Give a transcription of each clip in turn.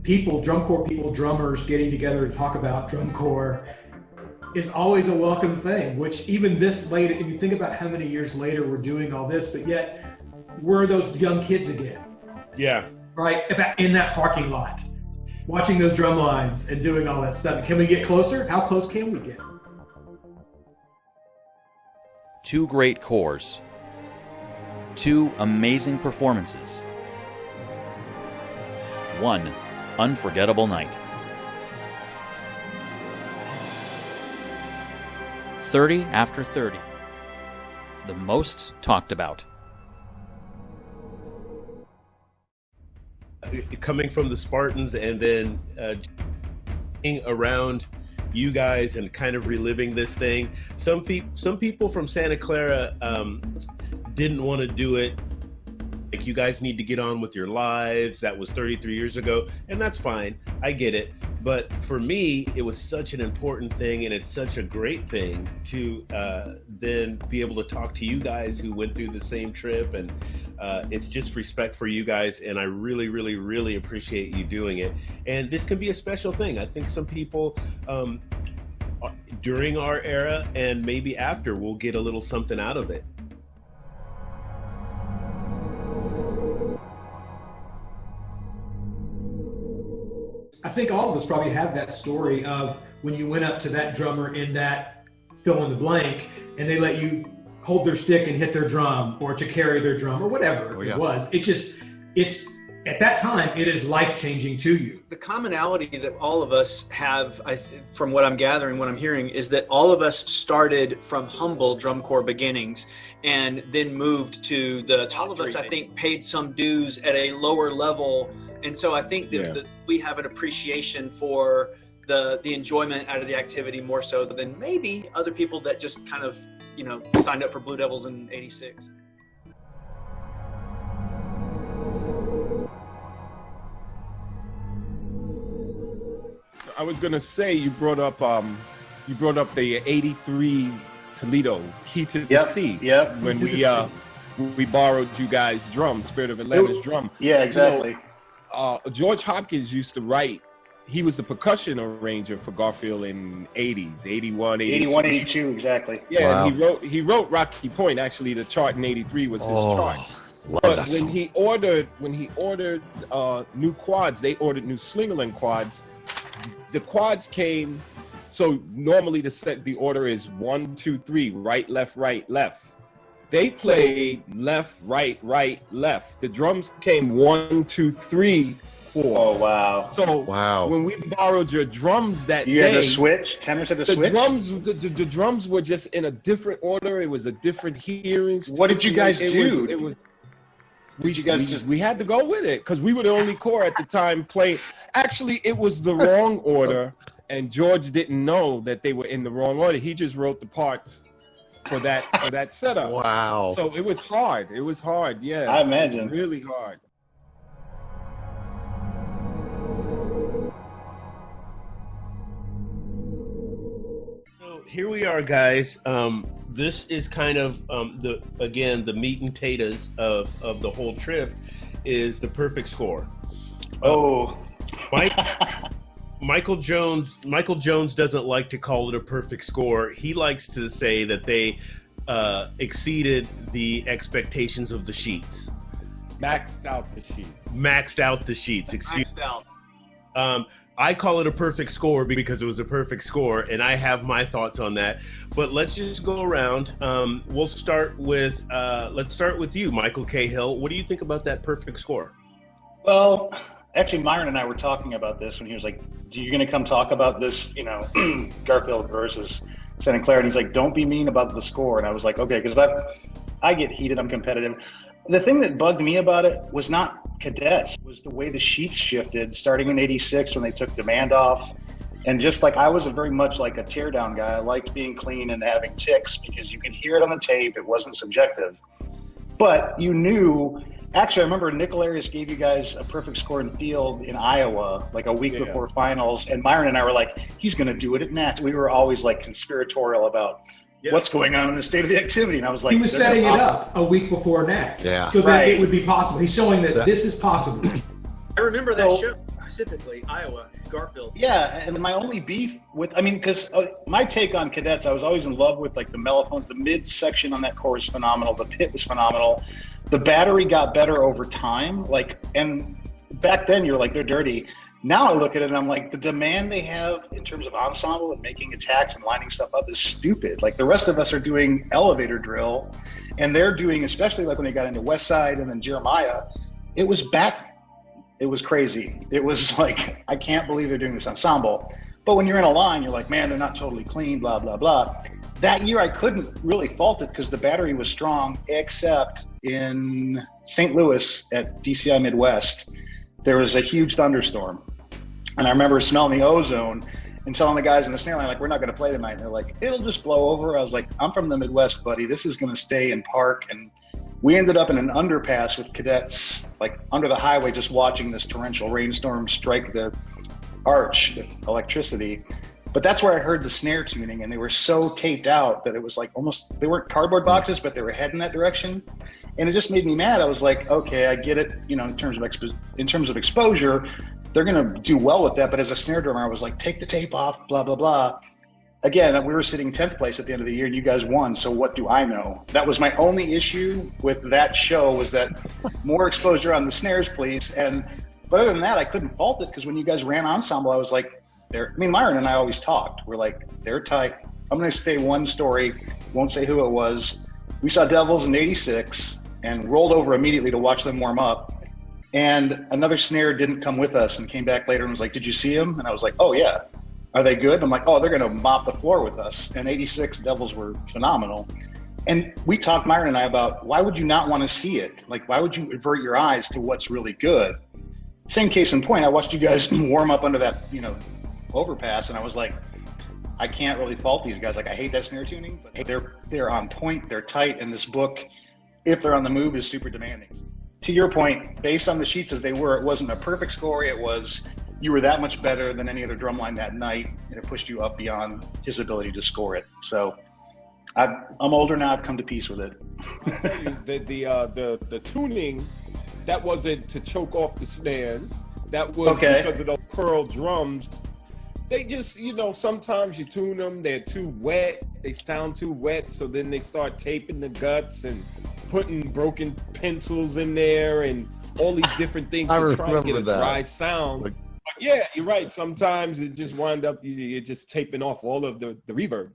people, drum corps people, drummers getting together to talk about drum corps is always a welcome thing, which even this late, if you think about how many years later we're doing all this, but yet we're those young kids again. Yeah. Right? In that parking lot, watching those drum lines and doing all that stuff. Can we get closer? How close can we get? Two great corps. Two amazing performances. One unforgettable night. 30 after 30. The most talked about. Coming from the Spartans and then being around you guys and kind of reliving this thing. Some people from Santa Clara didn't want to do it. Like, you guys need to get on with your lives. That was 33 years ago, and that's fine. I get it. But for me, it was such an important thing, and it's such a great thing to then be able to talk to you guys who went through the same trip. And it's just respect for you guys, and I really, really, really appreciate you doing it. And this can be a special thing. I think some people during our era and maybe after will get a little something out of it. I think all of us probably have that story of when you went up to that drummer in that fill in the blank and they let you hold their stick and hit their drum or to carry their drum or whatever it was. It's at that time, it is life-changing to you. The commonality that all of us have, from what I'm gathering, what I'm hearing, is that all of us started from humble drum corps beginnings and then moved to the top. All of us, I think, paid some dues at a lower level. And so I think that we have an appreciation for the enjoyment out of the activity more so than maybe other people that just kind of, signed up for Blue Devils in '86. I was gonna say you brought up the '83 Toledo Key to the Sea. Yep. When we borrowed you guys' drum, Spirit of Atlanta's drum. Yeah, exactly. George Hopkins used to write. He was the percussion arranger for Garfield in '80s, '81, '82, exactly. Yeah, wow. He wrote Rocky Point. Actually, the chart in '83 was his chart. But when he ordered new quads, they ordered new Slingerland quads. The quads came. So normally the order is 1, 2, 3, right, left, right, left. They played left, right, right, left. The drums came 1, 2, 3, 4. Oh wow! So when we borrowed your drums that day, you had to switch. Tenors had to switch. The drums were just in a different order. It was a different hearing. What did you guys do? We had to go with it because we were the only corps at the time playing. Actually, it was the wrong order, and George didn't know that they were in the wrong order. He just wrote the parts for that setup. Wow! So it was hard. Yeah, I imagine really hard. So here we are, guys. This is kind of the meat and potatoes of the whole trip is the perfect score. Michael Jones doesn't like to call it a perfect score. He likes to say that they exceeded the expectations of the sheets. Maxed out the sheets. Excuse me. I call it a perfect score because it was a perfect score, and I have my thoughts on that. But let's just go around. We'll start with let's start with you, Michael Cahill. What do you think about that perfect score? Well, actually, Myron and I were talking about this when he was like, "Are you going to come talk about this? Garfield versus Santa Clara?" And he's like, "Don't be mean about the score." And I was like, "Okay," because I get heated. I'm competitive. The thing that bugged me about it was not cadets, it was the way the sheets shifted starting in '86 when they took demand off. And just like I was very much like a teardown guy. I liked being clean and having ticks because you could hear it on the tape. It wasn't subjective. But you knew, actually, I remember Nick Arias gave you guys a perfect score in field in Iowa like a week before finals. And Myron and I were like, he's going to do it at Nats. We were always like conspiratorial about what's going on in the state of the activity. And I was like, he was setting it up a week before Nats, so that it would be possible. He's showing that this is possible. I remember that show. specifically Iowa, Garfield. Yeah, and my only beef with, I mean, because my take on cadets, I was always in love with like the mellophones. The mid section on that core was phenomenal. The pit was phenomenal. The battery got better over time. Like, and back then you're like, they're dirty. Now I look at it and I'm like, the demand they have in terms of ensemble and making attacks and lining stuff up is stupid. Like the rest of us are doing elevator drill, and they're doing, especially like when they got into West Side and then Jeremiah, it was crazy. It was like, I can't believe they're doing this ensemble. But when you're in a line, you're like, man, they're not totally clean, blah, blah, blah. That year I couldn't really fault it because the battery was strong, except in St. Louis at DCI Midwest, there was a huge thunderstorm. And I remember smelling the ozone and telling the guys in the snare line, like, we're not going to play tonight. And they're like, it'll just blow over. I was like, I'm from the Midwest, buddy. This is going to stay in park. And we ended up in an underpass with cadets, like under the highway, just watching this torrential rainstorm strike the arch, the electricity. But that's where I heard the snare tuning, and they were so taped out that it was like almost, they weren't cardboard boxes, but they were heading that direction. And it just made me mad. I was like, okay, I get it. You know, in terms of exposure, they're going to do well with that. But as a snare drummer, I was like, take the tape off, blah, blah, blah. Again, we were sitting 10th place at the end of the year, and you guys won. So what do I know? That was my only issue with that show, was that more exposure on the snares, please. But other than that, I couldn't fault it, because when you guys ran ensemble, I was like, Myron and I always talked. We're like, they're tight. I'm going to say one story, won't say who it was. We saw Devils in '86 and rolled over immediately to watch them warm up. And another snare didn't come with us and came back later and was like, did you see him? And I was like, oh, yeah. Are they good? I'm like, oh, they're going to mop the floor with us. And '86 Devils were phenomenal. And we talked, Myron and I, about why would you not want to see it? Like, why would you avert your eyes to what's really good? Same case in point. I watched you guys warm up under that, overpass, and I was like, I can't really fault these guys. Like, I hate that snare tuning, but they're on point, they're tight, and this book, if they're on the move, is super demanding. To your point, based on the sheets as they were, it wasn't a perfect score. It was, you were that much better than any other drumline that night, and it pushed you up beyond his ability to score it. So I'm older now. I've come to peace with it. the tuning, that wasn't to choke off the snares. That was because of those Pearl drums. They just, sometimes you tune them, they're too wet, they sound too wet, so then they start taping the guts and putting broken pencils in there and all these different things to try and get a dry sound. But yeah, you're right. Sometimes it just wind up, you're just taping off all of the reverb,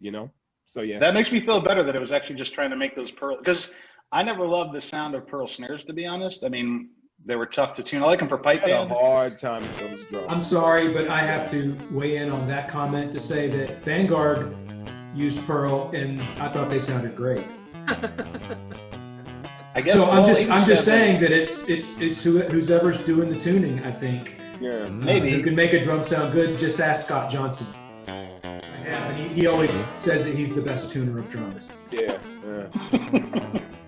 So yeah. That makes me feel better that it was actually just trying to make those Pearl, because I never loved the sound of Pearl snares, to be honest. I mean, they were tough to tune. I like them for pipe band. I had a hard time with those drums. I'm sorry, but I have to weigh in on that comment to say that Vanguard used Pearl, and I thought they sounded great. I guess. So I'm just saying that it's who's ever's doing the tuning. I think. Yeah, maybe who can make a drum sound good. Just ask Scott Johnson. And he always says that he's the best tuner of drums. Yeah.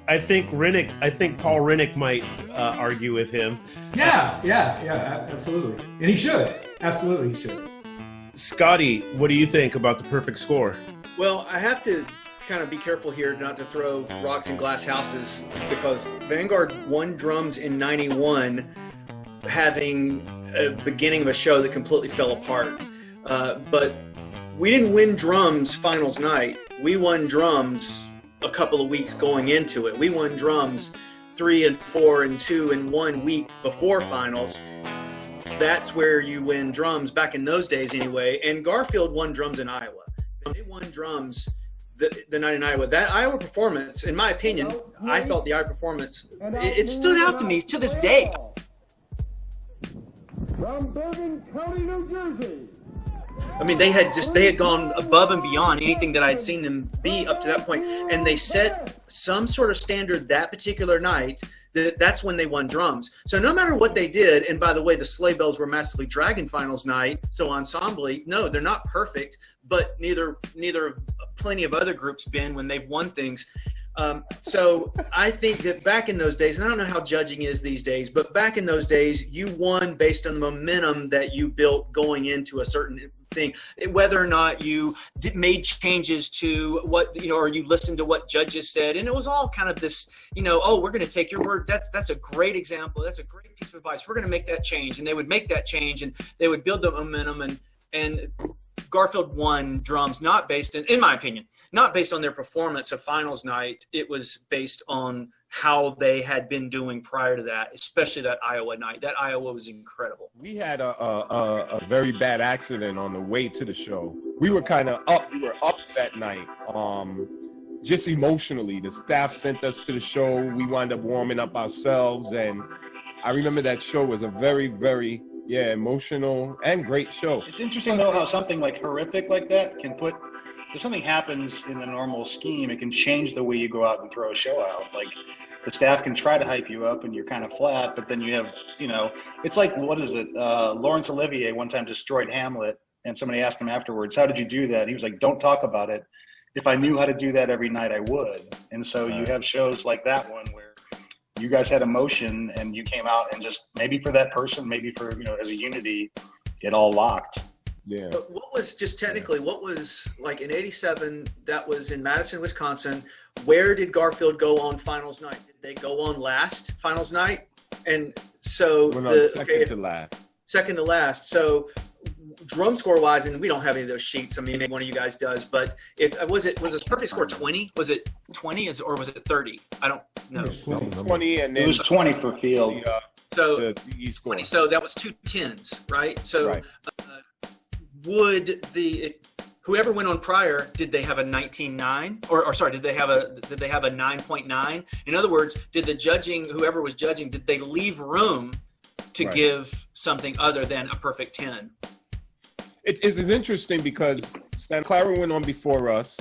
I think Paul Rennick might argue with him. Yeah, absolutely. And he should. Absolutely, he should. Scotty, what do you think about the perfect score? Well, I have to kind of be careful here not to throw rocks in glass houses, because Vanguard won drums in '91, having a beginning of a show that completely fell apart. But we didn't win drums finals night. We won drums a couple of weeks going into it. We won drums 3 and 4 and 2 and 1 week before finals. That's where you win drums back in those days anyway. And Garfield won drums in Iowa. They won drums the night in Iowa. That Iowa performance, in my opinion, I thought the Iowa performance, it stood out to me to this day. From Bergen County, New Jersey. I mean, they had gone above and beyond anything that I'd seen them be up to that point, and they set some sort of standard that particular night. That's when they won drums. So no matter what they did, and by the way, the Sleigh Bells were massively dragging finals night. So ensemble, no, they're not perfect, but neither plenty of other groups been when they've won things. So I think that back in those days, and I don't know how judging is these days, but back in those days, you won based on the momentum that you built going into a certain thing, whether or not you made changes to what, or you listened to what judges said. And it was all kind of this, oh, we're going to take your word. That's a great example. That's a great piece of advice. We're going to make that change. And they would make that change, and they would build the momentum. And Garfield won drums, not based in my opinion, not based on their performance of finals night. It was based on how they had been doing prior to that, especially that Iowa night. That Iowa was incredible. We had a very bad accident on the way to the show. We were kind of up. We were up that night, just emotionally. The staff sent us to the show. We wound up warming up ourselves, and I remember that show was a very, very emotional and great show. It's interesting though how something like horrific like that can put. If something happens in the normal scheme, it can change the way you go out and throw a show out. Like the staff can try to hype you up and you're kind of flat, but then you have, it's like, what is it? Laurence Olivier one time destroyed Hamlet, and somebody asked him afterwards, how did you do that? He was like, don't talk about it. If I knew how to do that every night, I would. And so you have shows like that one where you guys had emotion and you came out and just maybe for that person, maybe for, as a unity, it all locked. Yeah. But what was just technically, what was like in '87, that was in Madison, Wisconsin. Where did Garfield go on finals night? Did they go on last finals night? And so second to last. Second to last. So drum score wise, and we don't have any of those sheets. I mean, maybe one of you guys does, but was it perfect score 20? Was it 20 or was it 30? I don't know. It was 20 and then it was 20 for field. So 20, so that was 2 10s, right? So right. Would whoever went on prior, did they have a 19.9 or sorry, did they have a 9.9? In other words, did whoever was judging, did they leave room to give something other than a perfect 10? It is interesting because Santa Clara went on before us,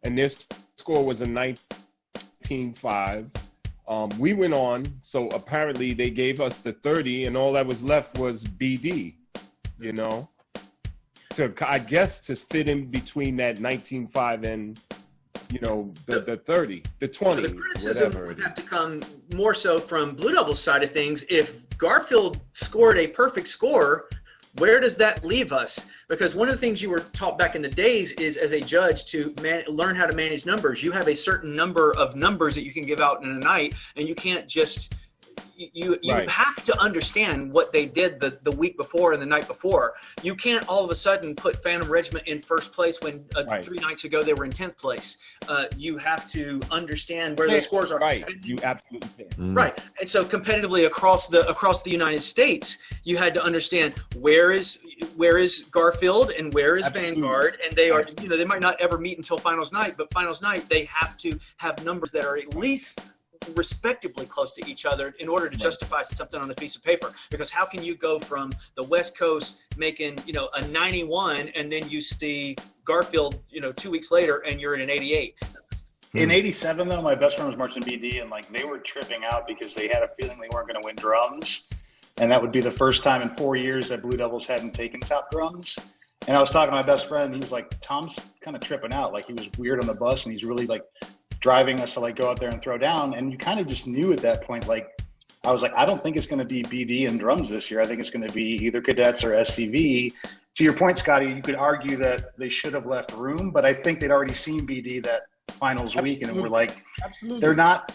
and their score was a 19.5. We went on, so apparently they gave us the 30, and all that was left was BD, I guess to fit in between that 19.5 and, the 30, the 20, the criticism whatever. Would have to come more so from Blue Devils' side of things. If Garfield scored a perfect score, where does that leave us? Because one of the things you were taught back in the days is, as a judge, to learn how to manage numbers. You have a certain number of numbers that you can give out in a night, and you can't just you have to understand what they did the week before and the night before. You can't all of a sudden put Phantom Regiment in first place when 3 nights ago they were in 10th place. You have to understand where the scores are. Right, you absolutely can. Right, and so competitively across the United States, you had to understand where is Garfield and where is Vanguard, and they are they might not ever meet until finals night, but finals night they have to have numbers that are at least respectively close to each other in order to justify something on a piece of paper. Because how can you go from the West Coast making a 91 and then you see Garfield 2 weeks later and you're in an 88? In '87 though, my best friend was marching BD, and they were tripping out because they had a feeling they weren't going to win drums, and that would be the first time in 4 years that Blue Devils hadn't taken top drums. And I was talking to my best friend, and he was like, Tom's kind of tripping out, he was weird on the bus, and he's really driving us to go out there and throw down. And you kind of just knew at that point, I was like, I don't think it's going to be BD and drums this year. I think it's going to be either cadets or SCV. To your point, Scotty, you could argue that they should have left room, but I think they'd already seen BD that finals week, and we're absolutely, they're not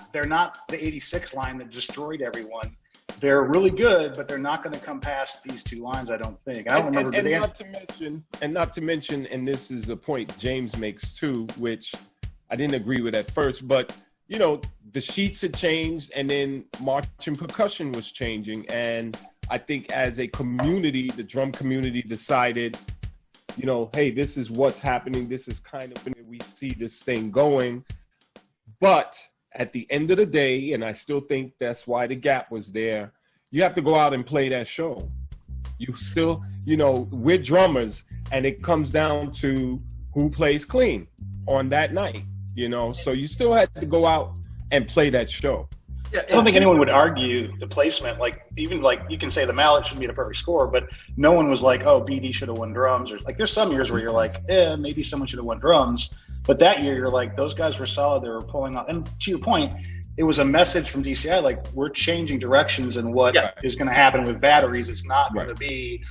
the 86 line that destroyed everyone. They're really good, but they're not going to come past these 2 lines, I don't think. I don't remember. Not to mention, and this is a point James makes too, which I didn't agree with at first, but the sheets had changed, and then marching percussion was changing, and I think as a community, the drum community decided, hey, this is what's happening. This is kind of when we see this thing going. But at the end of the day, and I still think that's why the gap was there, you have to go out and play that show. You still, we're drummers, and it comes down to who plays clean on that night. So you still had to go out and play that show. Yeah, I don't think anyone would argue the placement. Even you can say the mallet should be a perfect score, but no one was like, oh, BD should have won drums. Or there's some years where you're like, maybe someone should have won drums. But that year you're like, those guys were solid. They were pulling off. And to your point, it was a message from DCI, we're changing directions and what is going to happen with batteries. It's not going to be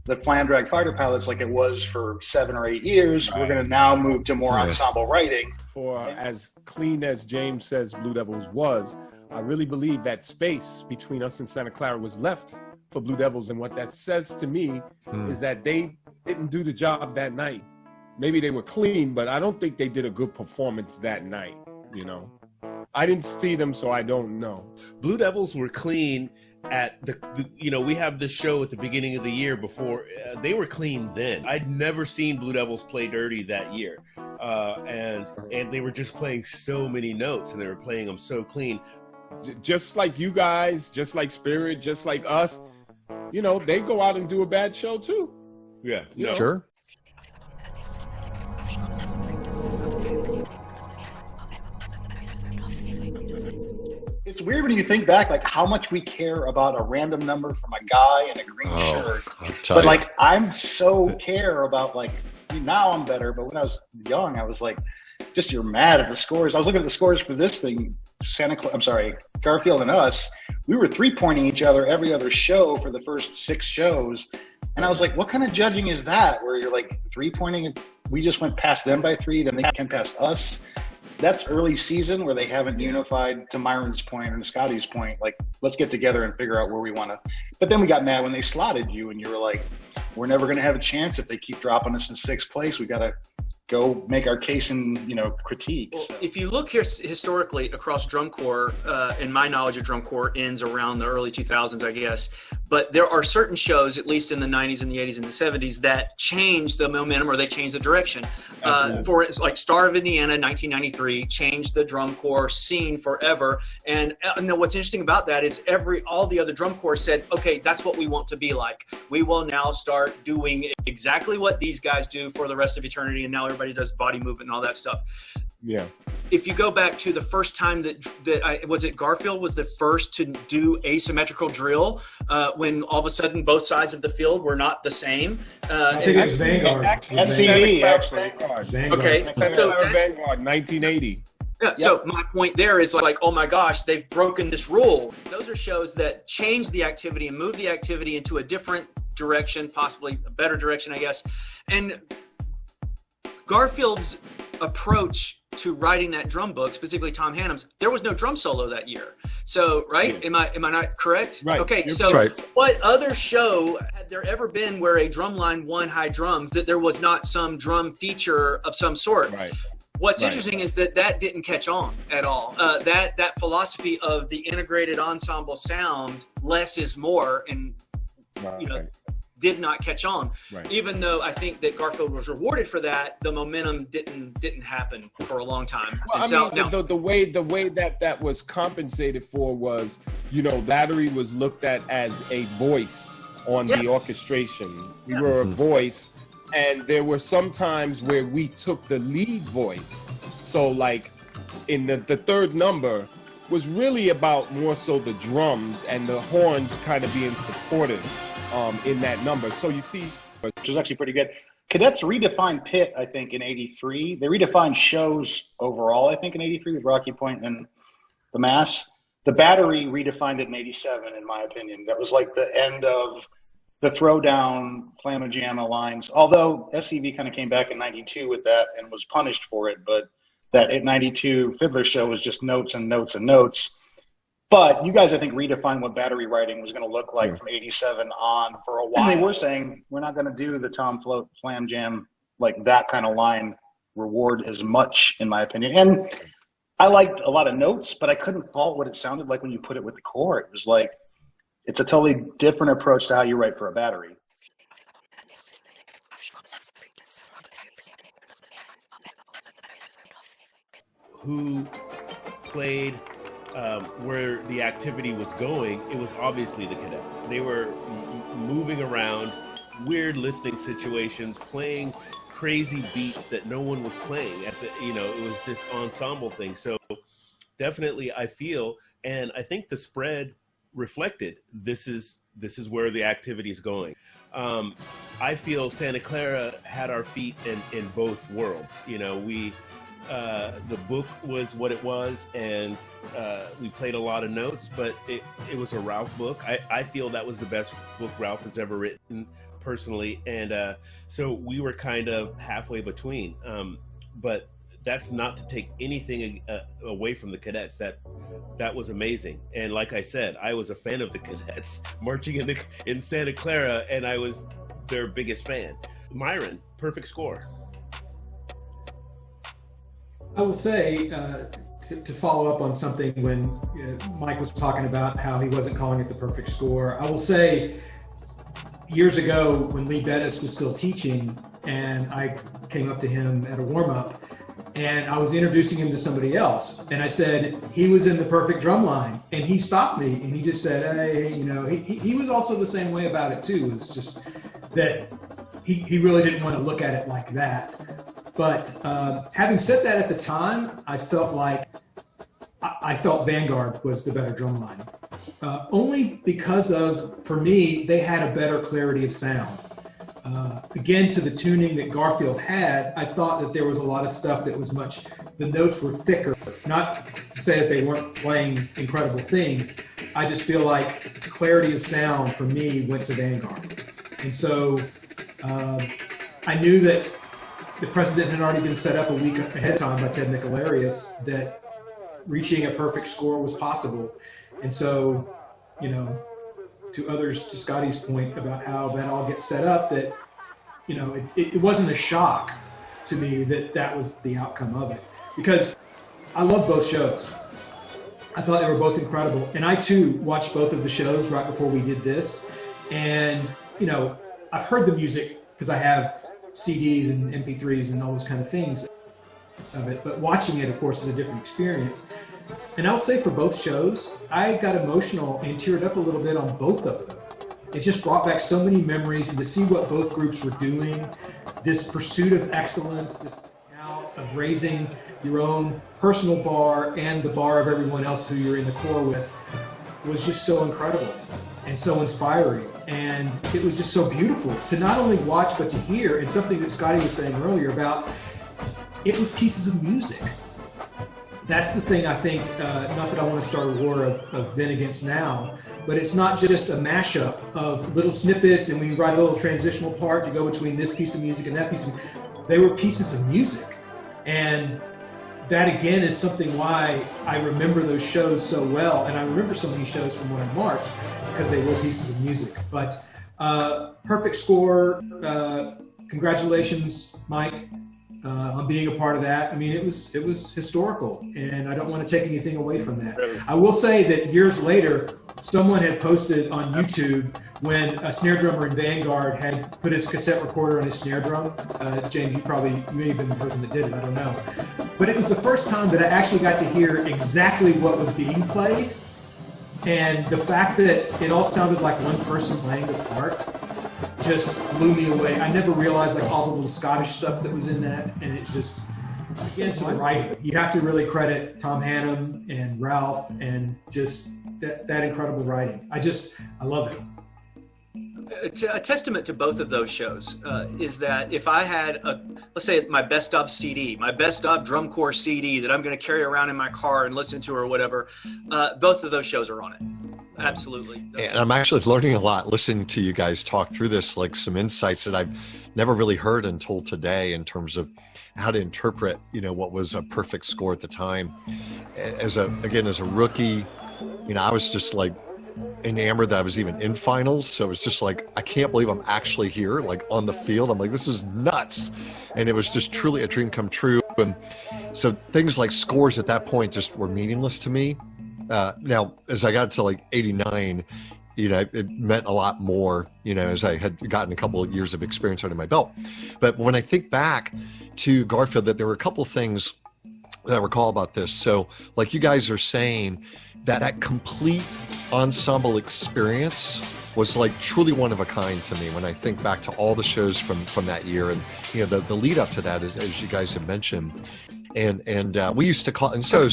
the Flam Drag Fighter pilots like it was for 7 or 8 years. We're going to now move to more ensemble writing. For as clean as James says Blue Devils was, I really believe that space between us and Santa Clara was left for Blue Devils. And what that says to me is that they didn't do the job that night. Maybe they were clean, but I don't think they did a good performance that night, you know. I didn't see them, so I don't know. Blue Devils were clean at the you know, we have this show at the beginning of the year before they were clean then. I'd never seen Blue Devils play dirty that year. And they were just playing so many notes, and they were playing them so clean. Just like you guys, just like Spirit, just like us, you know, they go out and do a bad show too. Yeah, you know? Sure. It's weird when you think back, like how much we care about a random number from a guy in a green shirt. But like, I'm so care about like, now I'm better. But when I was young, I was like, just you're mad at the scores. I was looking at the scores for this thing, Garfield and us. We were 3-pointing each other every other show for the first 6 shows. And I was like, what kind of judging is that? Where you're like 3-pointing, we just went past them by 3, then they came past us. That's early season where they haven't unified, to Myron's point and Scotty's point. Like, let's get together and figure out where we want to. But then we got mad when they slotted you, and you were like, we're never going to have a chance if they keep dropping us in 6th place. We got to go make our case and, you know, critique. Well, if you look here historically across drum corps, and my knowledge of drum corps ends around the early 2000s, I guess. But there are certain shows, at least in the 90s and the 80s and the 70s, that change the momentum, or they change the direction. For like Star of Indiana, 1993, changed the drum corps scene forever. And what's interesting about that is all the other drum corps said, okay, that's what we want to be like. We will now start doing exactly what these guys do for the rest of eternity. And now everybody does body movement and all that stuff. Yeah. If you go back to the first time that Garfield was the first to do asymmetrical drill, when all of a sudden both sides of the field were not the same. I think it was Vanguard. SCV, actually. Vanguard. Okay. Vanguard, 1980. Yeah, so my point there is like, oh my gosh, they've broken this rule. Those are shows that change the activity and move the activity into a different direction, possibly a better direction, I guess. And Garfield's approach to writing that drum book, specifically Tom Hannum's, there was no drum solo that year. So, right? Yeah. Am I not correct? Right. Okay, so right. What other show had there ever been where a drum line won high drums that there was not some drum feature of some sort? Right. What's interesting is that didn't catch on at all. That philosophy of the integrated ensemble sound, less is more, and did not catch on. Right. Even though I think that Garfield was rewarded for that, the momentum didn't happen for a long time. Well, the way that was compensated for was, you know, Battery was looked at as a voice on the orchestration. We were a voice, and there were some times where we took the lead voice. So like in the third number was really about more so the drums and the horns kind of being supportive in that number. So you see, which is actually pretty good. Cadets redefined Pit, I think, in 83. They redefined shows overall, I think, in 83 with Rocky Point and the Mass. The Battery redefined it in 87, in my opinion. That was like the end of the throwdown Flamma-Jamma lines. Although SCV kind of came back in 92 with that and was punished for it. But that at 92 Fiddler show was just notes and notes and notes. But you guys, I think, redefined what Battery writing was going to look like from 87 on for a while. And they were saying, we're not going to do the Tom Float Flam Jam, like that kind of line reward as much, in my opinion. And I liked a lot of notes, but I couldn't fault what it sounded like when you put it with the core. It was like, it's a totally different approach to how you write for a Battery. Who played where the activity was going? It was obviously the cadets. They were moving around, weird listening situations, playing crazy beats that no one was playing at the, you know, it was this ensemble thing. So definitely I feel, and I think the spread reflected, this is where the activity is going. I feel Santa Clara had our feet in both worlds. You know, we the book was what it was, and we played a lot of notes, but it was a Ralph book. I feel that was the best book Ralph has ever written, personally, and so we were kind of halfway between. But that's not to take anything away from the Cadets. That was amazing, and like I said, I was a fan of the Cadets marching in Santa Clara, and I was their biggest fan. Myron, perfect score. I will say, to follow up on something when Mike was talking about how he wasn't calling it the perfect score, I will say years ago when Lee Bettis was still teaching, and I came up to him at a warm-up, and I was introducing him to somebody else, and I said he was in the perfect drum line, and he stopped me, and he just said, hey, he was also the same way about it too. It's just that he really didn't want to look at it like that. But having said that, at the time, I felt Vanguard was the better drum line, only because for me, they had a better clarity of sound. Again, to the tuning that Garfield had, I thought that there was a lot of stuff that was the notes were thicker. Not to say that they weren't playing incredible things. I just feel like clarity of sound for me went to Vanguard. And so I knew that the precedent had already been set up a week ahead of time by Ted Nicolarius that reaching a perfect score was possible. And so, to Scotty's point about how that all gets set up, that, it wasn't a shock to me that was the outcome of it, because I love both shows. I thought they were both incredible. And I too watched both of the shows right before we did this. And, I've heard the music because I have CDs and MP3s and all those kind of things of it, but watching it, of course, is a different experience. And I'll say for both shows, I got emotional and teared up a little bit on both of them. It just brought back so many memories, and to see what both groups were doing, this pursuit of excellence, this out of raising your own personal bar and the bar of everyone else who you're in the corps with, was just so incredible and so inspiring. And it was just so beautiful to not only watch, but to hear. And something that Scotty was saying earlier about, it was pieces of music. That's the thing I think, not that I want to start a war of then against now, but it's not just a mashup of little snippets and we write a little transitional part to go between this piece of music and that piece of music. They were pieces of music. And that again is something why I remember those shows so well. And I remember so many shows from when I marched because they were pieces of music. But perfect score. Congratulations, Mike. On being a part of that. I mean, it was historical, and I don't want to take anything away from that. I will say that years later, someone had posted on YouTube when a snare drummer in Vanguard had put his cassette recorder on his snare drum. James, you may have been the person that did it, I don't know. But it was the first time that I actually got to hear exactly what was being played, and the fact that it all sounded like one person playing the part just blew me away. I never realized all the little Scottish stuff that was in that, and it just, again, to the writing. You have to really credit Tom Hannum and Ralph and just that incredible writing. I love it. A testament to both of those shows is that if I had let's say my best of CD, my best of drum corps CD that I'm going to carry around in my car and listen to or whatever, both of those shows are on it. Absolutely. And I'm actually learning a lot listening to you guys talk through this, some insights that I've never really heard until today in terms of how to interpret, what was a perfect score at the time. As a rookie, I was just enamored that I was even in finals. So it was just I can't believe I'm actually here, on the field. I'm this is nuts. And it was just truly a dream come true. And so things like scores at that point just were meaningless to me. Now, as I got to 89, it meant a lot more, as I had gotten a couple of years of experience under my belt. But when I think back to Garfield, that there were a couple of things that I recall about this. So you guys are saying, that complete ensemble experience was truly one of a kind to me when I think back to all the shows from that year. And, the lead up to that, as you guys have mentioned. And we used to call, and so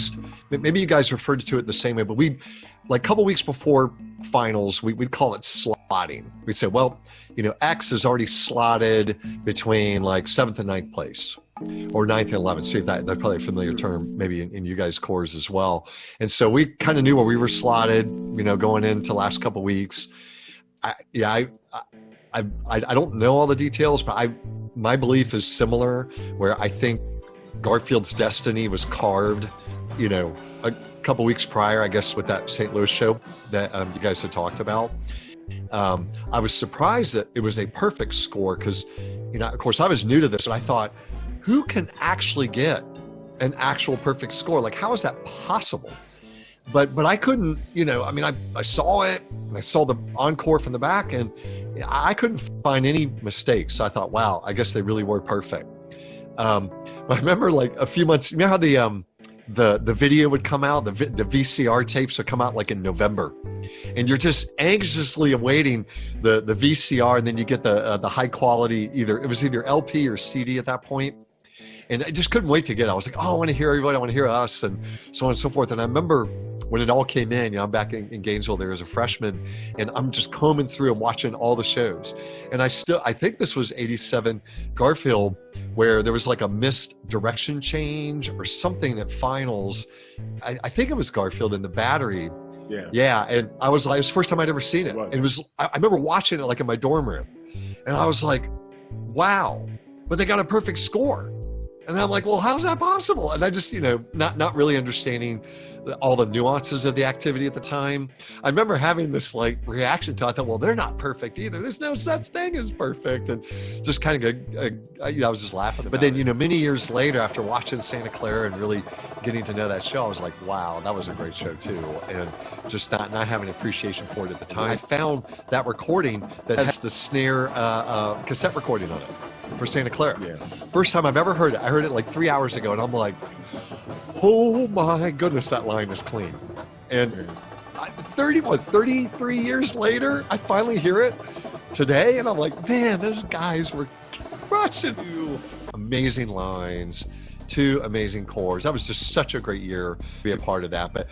maybe you guys referred to it the same way, but we, a couple weeks before finals, we'd call it slotting. We'd say, well, X is already slotted between 7th and 9th place. or 9th and 11th. See if that's probably a familiar term, maybe in you guys' cores as well. And so we kind of knew where we were slotted, going into last couple of weeks. I don't know all the details, but my belief is similar, where I think Garfield's destiny was carved, a couple weeks prior, I guess, with that St. Louis show that you guys had talked about. I was surprised that it was a perfect score because, of course, I was new to this, and I thought, who can actually get an actual perfect score? Like, how is that possible? But I couldn't, I saw it, and I saw the encore from the back, and I couldn't find any mistakes. So I thought, wow, I guess they really were perfect. But I remember, like, a few months, how the video would come out, the VCR tapes would come out like in November, and you're just anxiously awaiting the VCR, and then you get the high quality, it was either LP or CD at that point. And I just couldn't wait to get it. I was like, oh, I want to hear everybody. I want to hear us, and so on and so forth. And I remember when it all came in, I'm back in Gainesville there as a freshman, and I'm just combing through and watching all the shows. And I think this was 87 Garfield, where there was like a missed direction change or something at finals. I think it was Garfield in the battery. Yeah. And it was the first time I'd ever seen it. I remember watching it like in my dorm room, and I was like, wow, but they got a perfect score. And I'm like, well, how's that possible? And I just, not really understanding all the nuances of the activity at the time. I remember having this like reaction to it. I thought, well, they're not perfect either. There's no such thing as perfect. And just kind of, I was just laughing. But then, many years later, after watching Santa Clara and really getting to know that show, I was like, wow, that was a great show too. And just not having appreciation for it at the time. I found that recording that has the snare cassette recording on it for Santa Clara. Yeah. First time I've ever heard it. I heard it like 3 hours ago, and I'm like, oh my goodness, that line is clean. And 33 years later, I finally hear it today, and I'm like, man, those guys were crushing you. Amazing lines, 2 amazing cores. That was just such a great year to be a part of that. But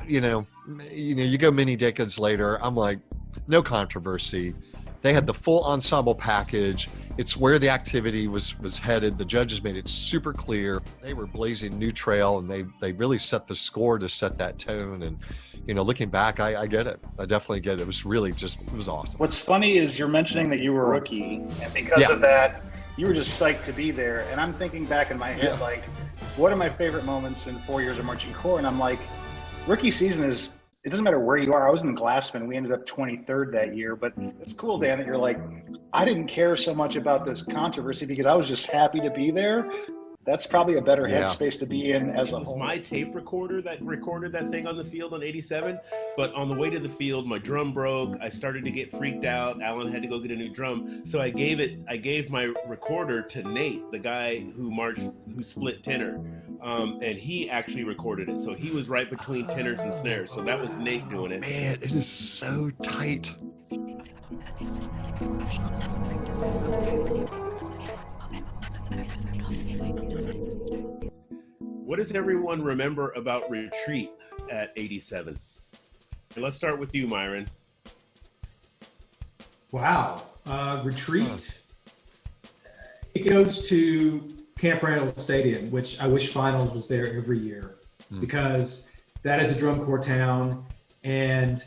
you go many decades later, I'm like, no controversy. They had the full ensemble package. It's where the activity was headed. The judges made it super clear. They were blazing new trail, and they really set the score to set that tone. And, looking back, I get it. I definitely get it. It was really it was awesome. What's funny is you're mentioning that you were a rookie, and because of that, you were just psyched to be there. And I'm thinking back in my head, like, what are my favorite moments in 4 years of Marching Corps? And I'm like, rookie season is, it doesn't matter where you are. I was in Glassman. We ended up 23rd that year. But it's cool, Dan, that you're like, I didn't care so much about this controversy because I was just happy to be there. That's probably a better headspace to be in as a whole. It was my tape recorder that recorded that thing on the field on 87. But on the way to the field, my drum broke. I started to get freaked out. Alan had to go get a new drum. So I gave my recorder to Nate, the guy who split tenor. And he actually recorded it. So he was right between tenors and snares. So that was Nate doing it. Man, it is so tight. What does everyone remember about Retreat at 87? And let's start with you, Myron. Wow. Retreat. It goes to Camp Randall Stadium, which I wish finals was there every year because that is a drum corps town, and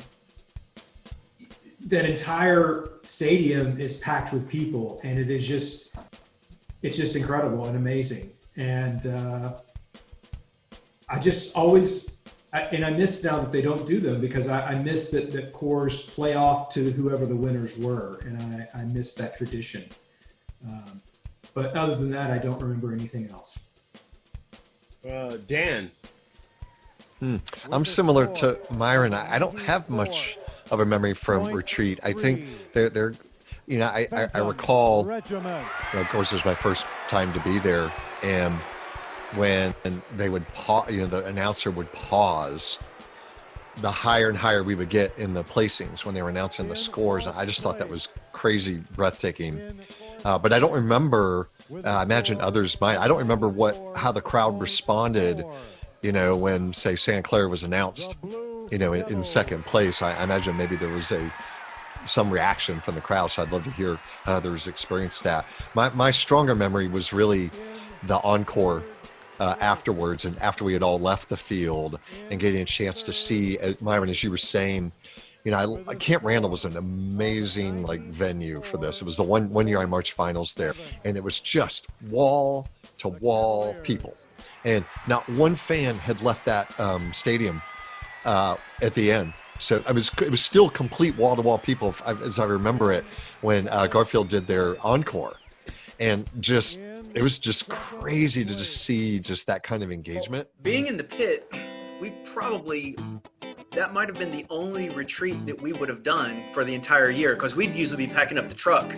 that entire stadium is packed with people, and it's just incredible and amazing. And I just always, I miss now that they don't do them because I miss that corps play off to whoever the winners were, and I miss that tradition. But other than that, I don't remember anything else. Dan. I'm similar to Myron. I don't have much of a memory from Retreat. I think they're I recall, of course, it was my first time to be there, and when they would pause, the announcer would pause, the higher and higher we would get in the placings when they were announcing the scores. And I just thought that was crazy, breathtaking. But I don't remember, I imagine others might, I don't remember how the crowd responded, when, say, Santa Clara was announced, in second place. I imagine maybe there was some reaction from the crowd. So I'd love to hear how others experienced that. My stronger memory was really the encore afterwards, and after we had all left the field, and getting a chance to see, Myron, as you were saying, you know, Camp Randall was an amazing like venue for this. It was the one year I marched finals there, and it was just wall to wall people, and not one fan had left that stadium at the end. So it was still complete wall to wall people, as I remember it, when Garfield did their encore, and just it was just crazy to just see just that kind of engagement. Being in the pit, that might have been the only retreat that we would have done for the entire year, because we'd usually be packing up the truck.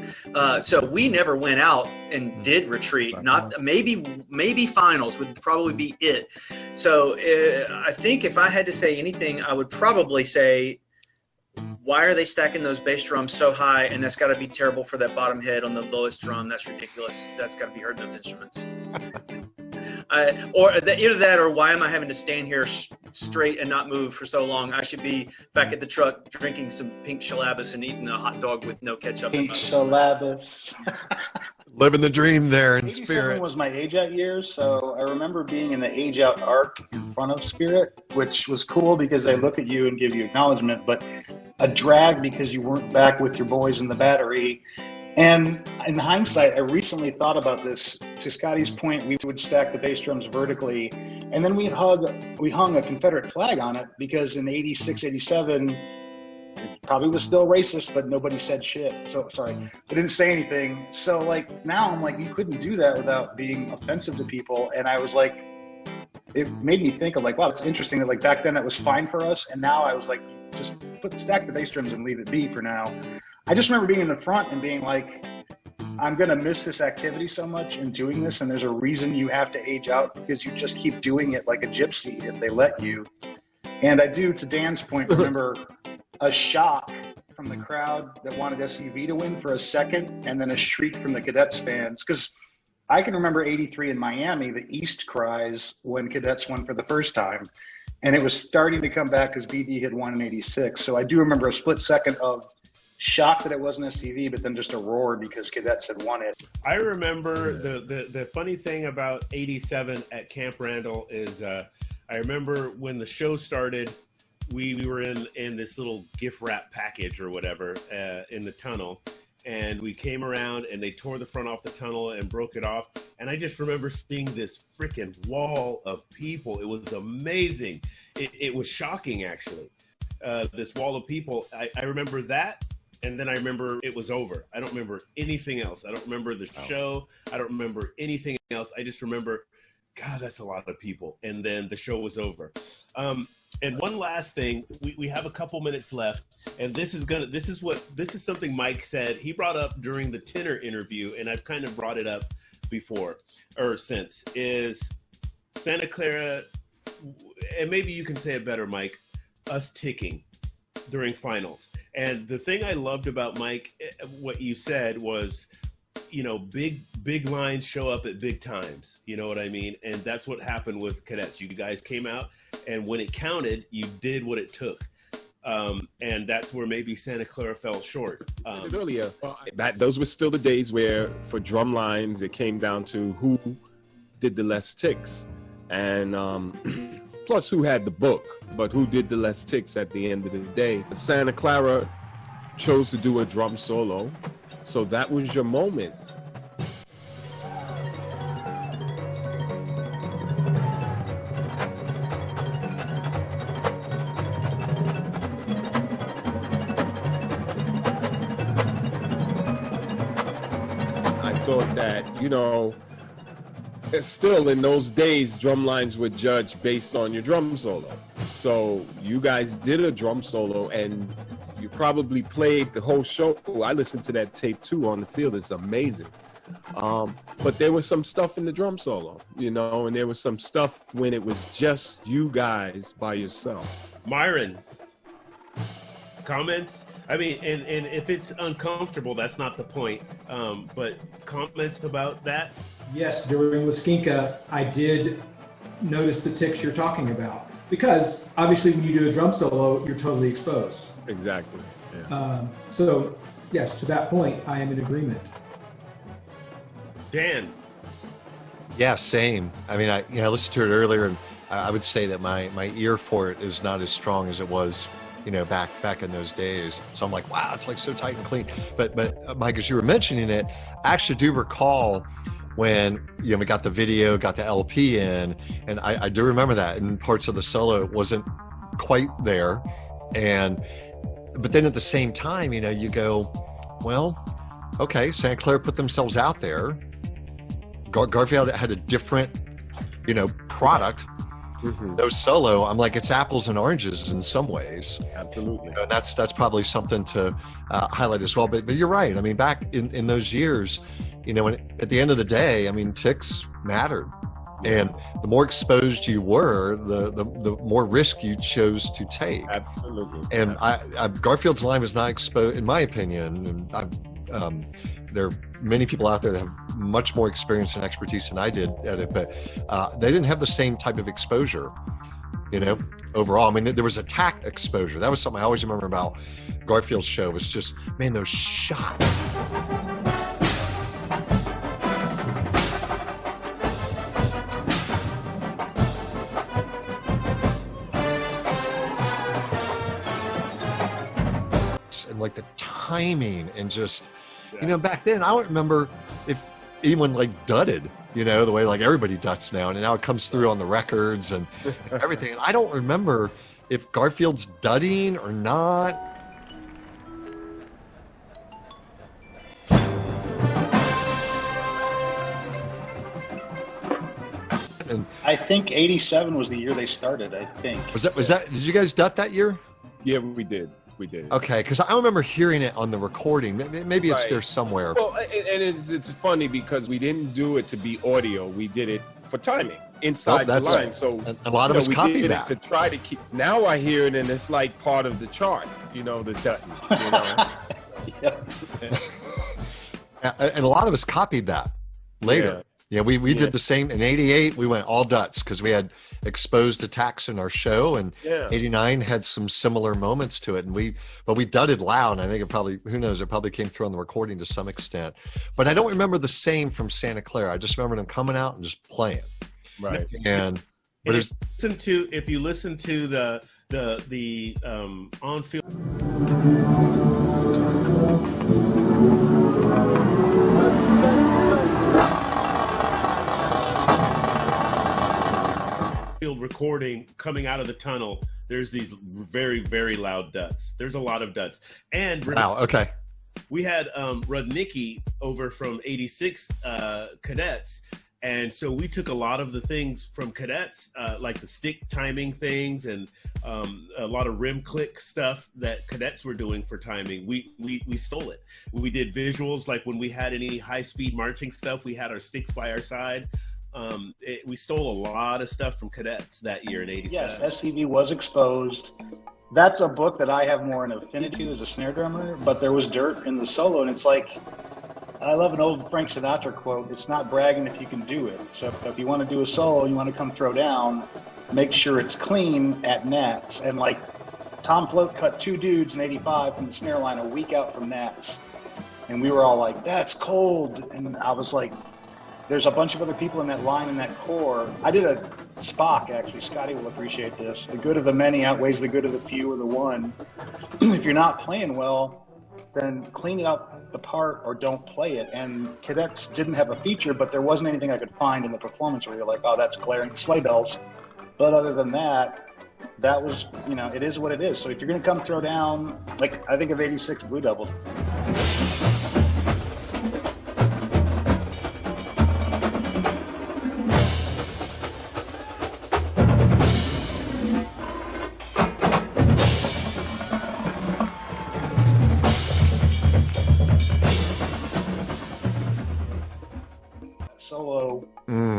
So we never went out and did retreat. Not maybe finals would probably be it. So I think if I had to say anything, I would probably say, why are they stacking those bass drums so high? And that's got to be terrible for that bottom head on the lowest drum. That's ridiculous. That's got to be hurting those instruments. Either that, or why am I having to stand here straight and not move for so long? I should be back at the truck drinking some pink Shalabis and eating a hot dog with no ketchup. Pink Shalabis. Living the dream there in Spirit. Was my age out year, so I remember being in the age out arc in front of Spirit, which was cool because they look at you and give you acknowledgement, but a drag because you weren't back with your boys in the battery. And in hindsight, I recently thought about this. To Scotty's point, we would stack the bass drums vertically, and then we hung a Confederate flag on it, because in 86, 87, it probably was still racist, but nobody said shit. So, sorry, they didn't say anything. So, like, now I'm like, you couldn't do that without being offensive to people. And I was like, it made me think of like, wow, it's interesting that like back then that was fine for us. And now I was like, just stack the bass drums and leave it be for now. I just remember being in the front and being like, I'm going to miss this activity so much and doing this. And there's a reason you have to age out, because you just keep doing it like a gypsy if they let you. And I do, to Dan's point, remember a shock from the crowd that wanted SCV to win for a second, and then a shriek from the Cadets fans. Because I can remember 83 in Miami, the East cries when Cadets won for the first time. And it was starting to come back because BD had won in 86. So I do remember a split second of shocked that it wasn't SCV, but then just a roar because Cadets had won it. I remember the funny thing about 87 at Camp Randall is I remember when the show started, we were in this little gift wrap package or whatever in the tunnel, and we came around and they tore the front off the tunnel and broke it off. And I just remember seeing this freaking wall of people. It was amazing. It was shocking, actually. This wall of people. I remember that. And then I remember it was over. I don't remember anything else. I don't remember the show. I don't remember anything else. I just remember, God, that's a lot of people. And then the show was over. And one last thing, we have a couple minutes left, and this is something Mike said. He brought up during the Tenor interview, and I've kind of brought it up before or since, is Santa Clara, and maybe you can say it better, Mike, us ticking during finals. And the thing I loved about Mike, what you said was, you know, big lines show up at big times. You know what I mean? And that's what happened with Cadets. You guys came out, and when it counted, you did what it took. And that's where maybe Santa Clara fell short. Earlier, those were still the days where for drum lines, it came down to who did the less ticks. And plus who had the book, but who did the less ticks at the end of the day. Santa Clara chose to do a drum solo, so that was your moment. I thought that, you know, still in those days, drum lines were judged based on your drum solo. So you guys did a drum solo, and you probably played the whole show. I listened to that tape too on the field. It's amazing. But there was some stuff in the drum solo, you know, and there was some stuff when it was just you guys by yourself. Myron, comments? I mean, and if it's uncomfortable, that's not the point. But comments about that? Yes, during Laskinka, I did notice the ticks you're talking about, because obviously when you do a drum solo, you're totally exposed. Exactly. Yeah. So, yes, to that point, I am in agreement. Dan. Yeah, same. I mean, I listened to it earlier, and I would say that my ear for it is not as strong as it was, back in those days. So I'm like, wow, it's like so tight and clean. But Mike, as you were mentioning it, I actually do recall when we got the video, got the LP in, and I do remember that in parts of the solo it wasn't quite there, but then at the same time, you go, well, okay, Santa Clara put themselves out there. Garfield had a different, product. Mm-hmm. No solo. I'm like, it's apples and oranges in some ways. Absolutely. And that's probably something to highlight as well. But you're right. I mean, back in those years, when at the end of the day, I mean, ticks mattered, and the more exposed you were, the more risk you chose to take. Absolutely. And Garfield's line was not exposed, in my opinion. And there are many people out there that have much more experience and expertise than I did at it, but they didn't have the same type of exposure, overall. I mean, there was attack exposure. That was something I always remember about Garfield's show, was just, man, those shots. And like the timing and just, back then I don't remember if anyone like dudded, the way like everybody duds now, and now it comes through on the records and everything. And I don't remember if Garfield's dudding or not. And I think 87 was the year they started, I think. Was that, did you guys dut that year? Yeah, we did. Okay, because I remember hearing it on the recording. Maybe it's there somewhere. Well, and it's funny because we didn't do it to be audio. We did it for timing inside the line. So a lot of us copied did that it to try to keep. Now I hear it, and it's like part of the chart. The dutton. And a lot of us copied that later. Yeah, we did the same. In 88, we went all duts because we had exposed attacks in our show, and 89 had some similar moments to it. And we dudded loud. And I think it probably, who knows, it probably came through on the recording to some extent. But I don't remember the same from Santa Clara. I just remember them coming out and just playing. Right. And if you listen to the on-field recording coming out of the tunnel, there's these very, very loud duts. There's a lot of duts. And okay, we had Rudnicki over from 86 cadets, and so we took a lot of the things from cadets, like the stick timing things and a lot of rim click stuff that cadets were doing for timing. We stole it. We did visuals, like when we had any high speed marching stuff, we had our sticks by our side. We stole a lot of stuff from cadets that year in 87. Yes, SCV was exposed. That's a book that I have more an affinity to as a snare drummer, but there was dirt in the solo, and it's like, I love an old Frank Sinatra quote, it's not bragging if you can do it. So if you want to do a solo, you want to come throw down, make sure it's clean at Nats. And like, Tom Float cut 2 dudes in 85 from the snare line a week out from Nats. And we were all like, that's cold. And I was like, there's a bunch of other people in that line, in that core. I did a Spock, actually. Scotty will appreciate this. The good of the many outweighs the good of the few or the one. If you're not playing well, then clean up the part or don't play it. And cadets didn't have a feature, but there wasn't anything I could find in the performance where you're like, oh, that's glaring sleigh bells. But other than that, that was, it is what it is. So if you're going to come throw down, like I think of 86 Blue Devils.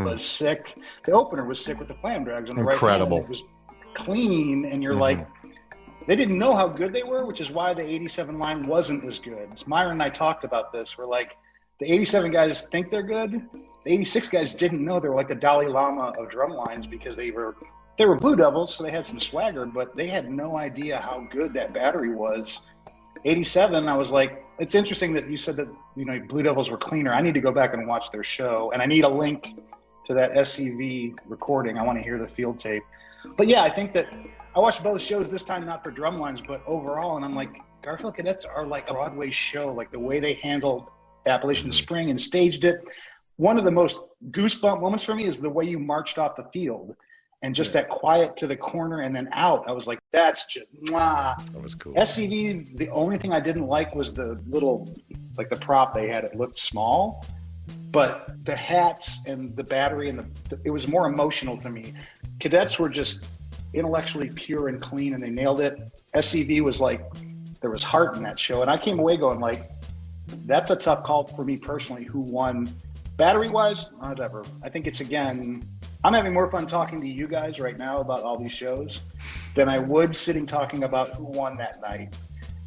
Was sick. The opener was sick with the flam drags on the Incredible. Right hand. It was clean, and you're like, they didn't know how good they were, which is why the 87 line wasn't as good. Myron and I talked about this. We're like, the 87 guys think they're good. The 86 guys didn't know they were like the Dalai Lama of drum lines because they were Blue Devils, so they had some swagger, but they had no idea how good that battery was. 87, I was like, it's interesting that you said that Blue Devils were cleaner. I need to go back and watch their show, and I need a link to that SCV recording. I want to hear the field tape. But yeah, I think that I watched both shows this time, not for Drumlines, but overall, and I'm like, Garfield Cadets are like a Broadway show, like the way they handled Appalachian Spring and staged it. One of the most goosebump moments for me is the way you marched off the field and just that quiet to the corner and then out. I was like, that's just, mwah. That was cool. SCV, the only thing I didn't like was the little, like the prop they had. It looked small, but the hats and the battery and it was more emotional to me. Cadets were just intellectually pure and clean, and they nailed it. SCV was like, there was heart in that show. And I came away going like, that's a tough call for me personally. Who won? Battery-wise, whatever. I think it's, again, I'm having more fun talking to you guys right now about all these shows than I would sitting talking about who won that night.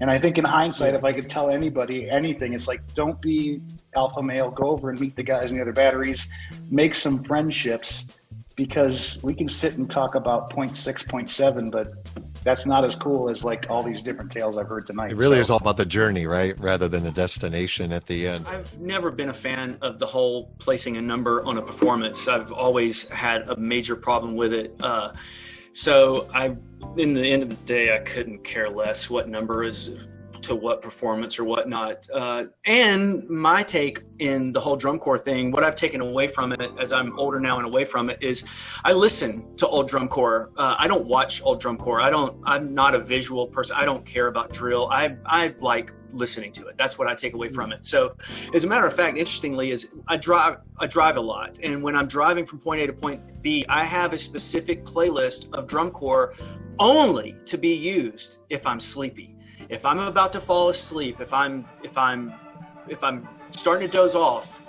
And I think in hindsight, if I could tell anybody anything, it's like, don't be alpha male. Go over and meet the guys in the other batteries. Make some friendships, because we can sit and talk about 0.6, 0.7, but that's not as cool as like all these different tales I've heard tonight. It really is all about the journey, right? Rather than the destination at the end. I've never been a fan of the whole placing a number on a performance. I've always had a major problem with it. So in the end of the day, I couldn't care less what number is to what performance or whatnot. And my take in the whole drum corps thing, what I've taken away from it as I'm older now and away from it, is I listen to old drum corps. I don't watch old drum corps. I'm not a visual person. I don't care about drill. I like listening to it. That's what I take away from it. So as a matter of fact, interestingly, is I drive a lot. And when I'm driving from point A to point B, I have a specific playlist of drum corps only to be used if I'm sleepy. If I'm about to fall asleep, if I'm starting to doze off,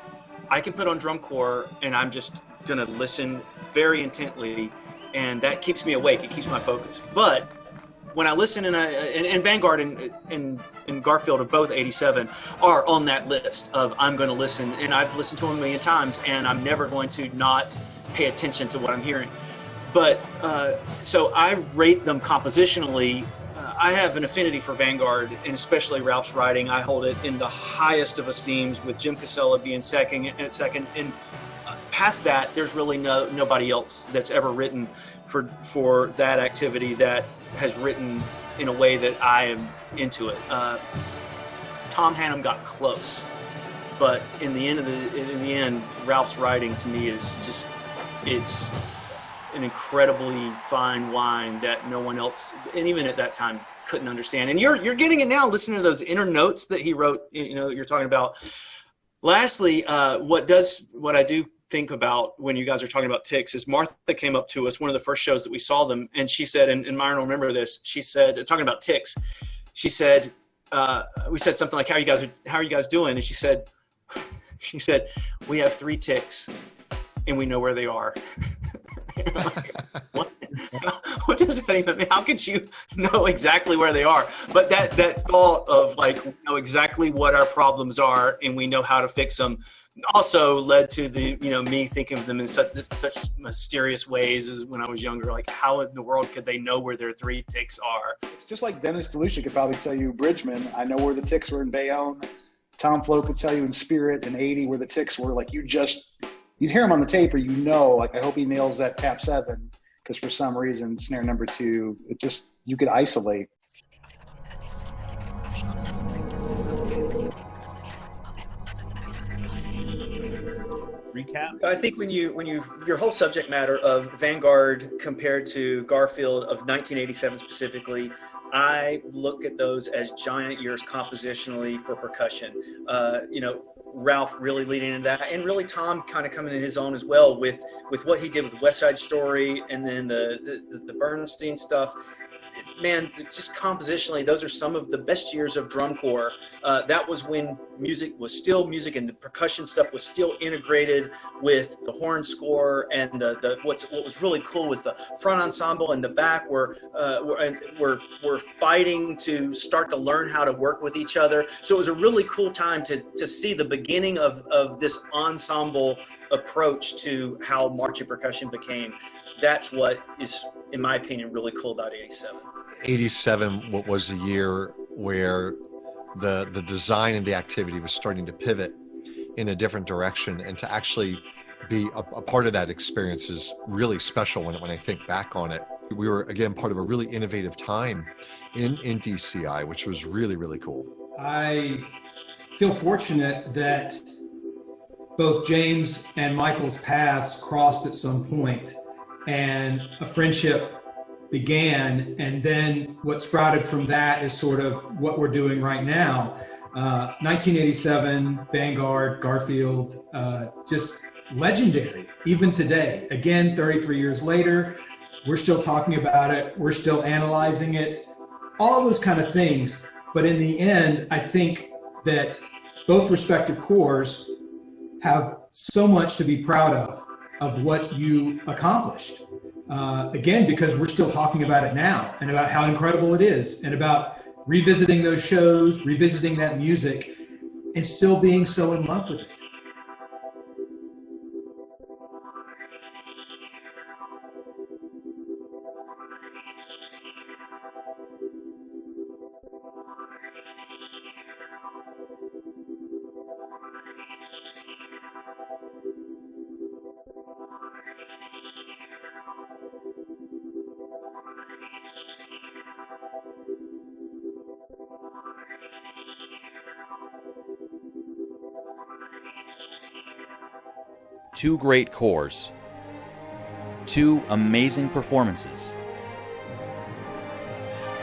I can put on drum corps and I'm just gonna listen very intently, and that keeps me awake. It keeps my focus. But when I listen, and Vanguard and Garfield of both 87 are on that list of I'm going to listen, and I've listened to them a million times, and I'm never going to not pay attention to what I'm hearing. But so I rate them compositionally. I have an affinity for Vanguard, and especially Ralph's writing. I hold it in the highest of esteems, with Jim Casella being second. And past that, there's really nobody else that's ever written for that activity that has written in a way that I am into it. Tom Hannum got close, but in the end, Ralph's writing to me is just, it's an incredibly fine wine that no one else, and even at that time, couldn't understand. And you're getting it now, listening to those inner notes that he wrote, you're talking about. Lastly, what I do think about when you guys are talking about ticks is Martha came up to us, one of the first shows that we saw them, and she said, and Myron will remember this, she said, talking about ticks, she said, we said something like, how are you guys doing? And she said, we have 3 ticks and we know where they are. Like, what does that even mean? How could you know exactly where they are? But that thought of like, we know exactly what our problems are and we know how to fix them also led to the, me thinking of them in such mysterious ways as when I was younger. Like, how in the world could they know where their 3 ticks are? It's just like Dennis DeLucia could probably tell you, Bridgman, I know where the ticks were in Bayonne. Tom Flo could tell you in Spirit and 80 where the ticks were. Like, you'd hear him on the tape, or like, I hope he nails that tap 7, because for some reason snare number 2, it just, you could isolate. Recap? I think when your whole subject matter of Vanguard compared to Garfield of 1987 specifically, I look at those as giant years compositionally for percussion. Ralph really leading into that, and really Tom kind of coming in his own as well with what he did with West Side Story, and then the Bernstein stuff. Man, just compositionally, those are some of the best years of drum corps. That was when music was still music, and the percussion stuff was still integrated with the horn score. And what was really cool was the front ensemble and the back were fighting to start to learn how to work with each other. So it was a really cool time to see the beginning of this ensemble approach to how marching percussion became. That's what is, in my opinion, really cool about 87. 87 was the year where the design and the activity was starting to pivot in a different direction, and to actually be a part of that experience is really special when I think back on it. We were, again, part of a really innovative time in DCI, which was really, really cool. I feel fortunate that both James and Michael's paths crossed at some point, and a friendship began, and then what sprouted from that is sort of what we're doing right now. 1987, Vanguard, Garfield, just legendary, even today. Again, 33 years later, we're still talking about it, we're still analyzing it, all of those kind of things. But in the end, I think that both respective corps have so much to be proud of what you accomplished. Again, because we're still talking about it now and about how incredible it is and about revisiting those shows, revisiting that music, and still being so in love with it. Two great corps, two amazing performances,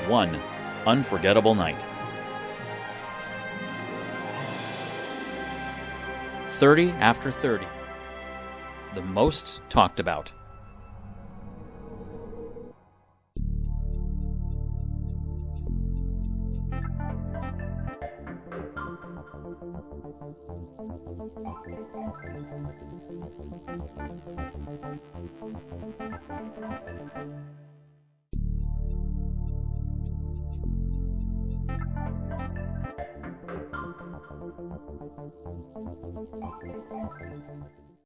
one unforgettable night. 30 after 30, the most talked about.